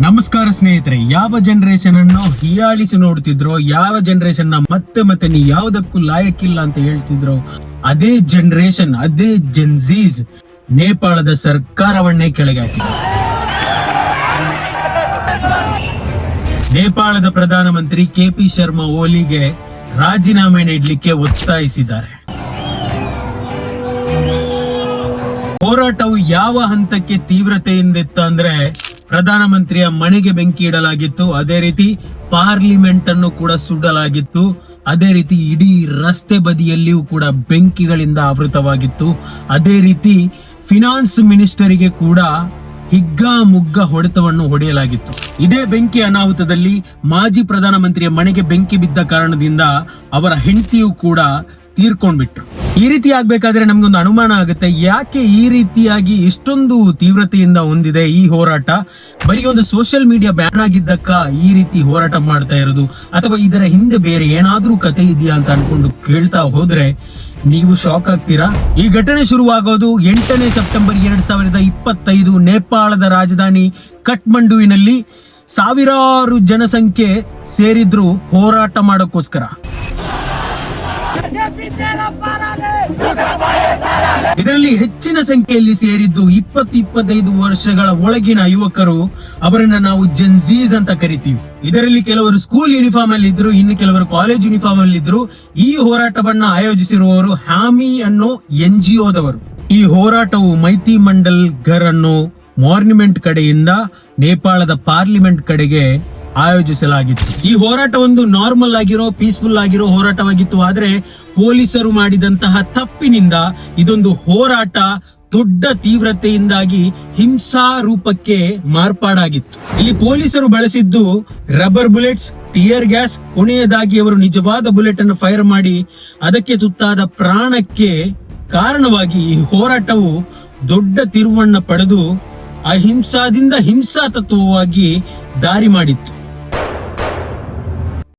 ನಮಸ್ಕಾರ ಸ್ನೇಹಿತರೆ, ಯಾವ ಜನರೇಷನ್ ಅನ್ನು ಹೀಯಾಳಿಸಿ ನೋಡ್ತಿದ್ರೋ, ಯಾವ ಜನರೇಷನ್ ನ ಮತ್ತೆ ನೀ ಯಾವುದಕ್ಕೂ ಲಾಯಕ್ಕಿಲ್ಲ ಅಂತ ಹೇಳ್ತಿದ್ರೋ, ಅದೇ ಜನರೇಷನ್, ಅದೇ ಜೆನ್ಜೀಸ್ ನೇಪಾಳದ ಸರ್ಕಾರವನ್ನೇ ಕೆಳಗೆ ಹಾಕಿದೆ. ನೇಪಾಳದ ಪ್ರಧಾನಮಂತ್ರಿ ಕೆಪಿ ಶರ್ಮಾ ಓಲಿಗೆ ರಾಜೀನಾಮೆ ನೀಡಲಿಕ್ಕೆ ಒತ್ತಾಯಿಸಿದ್ದಾರೆ. ಹೋರಾಟವು ಯಾವ ಹಂತಕ್ಕೆ ತೀವ್ರತೆಯಿಂದಿತ್ತು ಅಂದ್ರೆ, ಪ್ರಧಾನಮಂತ್ರಿಯ ಮನೆಗೆ ಬೆಂಕಿ ಇಡಲಾಗಿತ್ತು, ಅದೇ ರೀತಿ ಪಾರ್ಲಿಮೆಂಟ್ ಅನ್ನು ಕೂಡ ಸುಡಲಾಗಿತ್ತು, ಅದೇ ರೀತಿ ಇಡೀ ರಸ್ತೆ ಬದಿಯಲ್ಲಿಯೂ ಕೂಡ ಬೆಂಕಿಗಳಿಂದ ಆವೃತವಾಗಿತ್ತು, ಅದೇ ರೀತಿ ಫಿನಾನ್ಸ್ ಮಿನಿಸ್ಟರಿಗೆ ಕೂಡ ಹಿಗ್ಗಾಮುಗ್ಗ ಹೊಡೆತವನ್ನು ಹೊಡೆಯಲಾಗಿತ್ತು. ಇದೇ ಬೆಂಕಿ ಅನಾಹುತದಲ್ಲಿ ಮಾಜಿ ಪ್ರಧಾನಮಂತ್ರಿಯ ಮನೆಗೆ ಬೆಂಕಿ ಬಿದ್ದ ಕಾರಣದಿಂದ ಅವರ ಹೆಂಡತಿಯೂ ಕೂಡ ತೀರ್ಕೊಂಡ್ಬಿಟ್ರು. ಈ ರೀತಿ ಆಗ್ಬೇಕಾದ್ರೆ ನಮ್ಗೊಂದು ಅನುಮಾನ ಆಗುತ್ತೆ, ಯಾಕೆ ಈ ರೀತಿಯಾಗಿ ಇಷ್ಟೊಂದು ತೀವ್ರತೆಯಿಂದ ಹೊಂದಿದೆ ಈ ಹೋರಾಟ? ಬರೀ ಒಂದು ಸೋಷಿಯಲ್ ಮೀಡಿಯಾ ಬ್ಯಾನ್ ಆಗಿದ್ದಕ್ಕ ಈ ರೀತಿ ಹೋರಾಟ ಮಾಡ್ತಾ ಇರೋದು, ಅಥವಾ ಇದರ ಹಿಂದೆ ಬೇರೆ ಏನಾದ್ರೂ ಕತೆ ಇದೆಯಾ ಅಂತ ಅನ್ಕೊಂಡು ಕೇಳ್ತಾ ಹೋದ್ರೆ ನೀವು ಶಾಕ್ ಆಗ್ತೀರಾ. ಈ ಘಟನೆ ಶುರುವಾಗೋದು 8ನೇ ಸೆಪ್ಟೆಂಬರ್ 2025 ನೇಪಾಳದ ರಾಜಧಾನಿ ಕಠ್ಮಂಡುವಿನಲ್ಲಿ ಸಾವಿರಾರು ಜನಸಂಖ್ಯೆ ಸೇರಿದ್ರು ಹೋರಾಟ ಮಾಡೋಕ್ಕೋಸ್ಕರ. ಇದರಲ್ಲಿ ಹೆಚ್ಚಿನ ಸಂಖ್ಯೆಯಲ್ಲಿ ಸೇರಿದ್ದು 20-25 ವರ್ಷಗಳ ಒಳಗಿನ ಯುವಕರು. ಅವರನ್ನ ನಾವು ಜೆನ್ಜೀಸ್ ಅಂತ ಕರಿತೀವಿ. ಇದರಲ್ಲಿ ಕೆಲವರು ಸ್ಕೂಲ್ ಯೂನಿಫಾರ್ಮ್ ಅಲ್ಲಿ ಇದ್ರು, ಇನ್ನು ಕೆಲವರು ಕಾಲೇಜ್ ಯೂನಿಫಾರ್ಮ್ ಅಲ್ಲಿ ಇದ್ರು. ಈ ಹೋರಾಟವನ್ನ ಆಯೋಜಿಸಿರುವವರು ಹ್ಯಾಮಿ ಅನ್ನೋ NGOದವರು. ಈ ಹೋರಾಟವು ಮೈತಿ ಮಂಡಲ್ ಘರ್ ಅನ್ನೋ ಮಾನ್ಯುಮೆಂಟ್ ಕಡೆಯಿಂದ ನೇಪಾಳದ ಪಾರ್ಲಿಮೆಂಟ್ ಕಡೆಗೆ ಆಯೋಜಿಸಲಾಗಿತ್ತು. ಈ ಹೋರಾಟ ಒಂದು ನಾರ್ಮಲ್ ಆಗಿರೋ, ಪೀಸ್ಫುಲ್ ಆಗಿರೋ ಹೋರಾಟವಾಗಿತ್ತು. ಆದ್ರೆ ಪೊಲೀಸರು ಮಾಡಿದಂತಹ ತಪ್ಪಿನಿಂದ ಇದೊಂದು ಹೋರಾಟ ದೊಡ್ಡ ತೀವ್ರತೆಯಿಂದಾಗಿ ಹಿಂಸಾ ರೂಪಕ್ಕೆ ಮಾರ್ಪಾಡಾಗಿತ್ತು. ಇಲ್ಲಿ ಪೊಲೀಸರು ಬಳಸಿದ್ದು ರಬ್ಬರ್ ಬುಲೆಟ್ಸ್, ಟಿಯರ್ ಗ್ಯಾಸ್, ಕೊನೆಯದಾಗಿ ಅವರು ನಿಜವಾದ ಬುಲೆಟ್ ಅನ್ನು ಫೈರ್ ಮಾಡಿ ಅದಕ್ಕೆ ತುತ್ತಾದ ಪ್ರಾಣಕ್ಕೆ ಕಾರಣವಾಗಿ ಈ ಹೋರಾಟವು ದೊಡ್ಡ ತಿರುವನ್ನ ಪಡೆದು ಅಹಿಂಸಾದಿಂದ ಹಿಂಸಾ ತತ್ವವಾಗಿ ದಾರಿ ಮಾಡಿತ್ತು.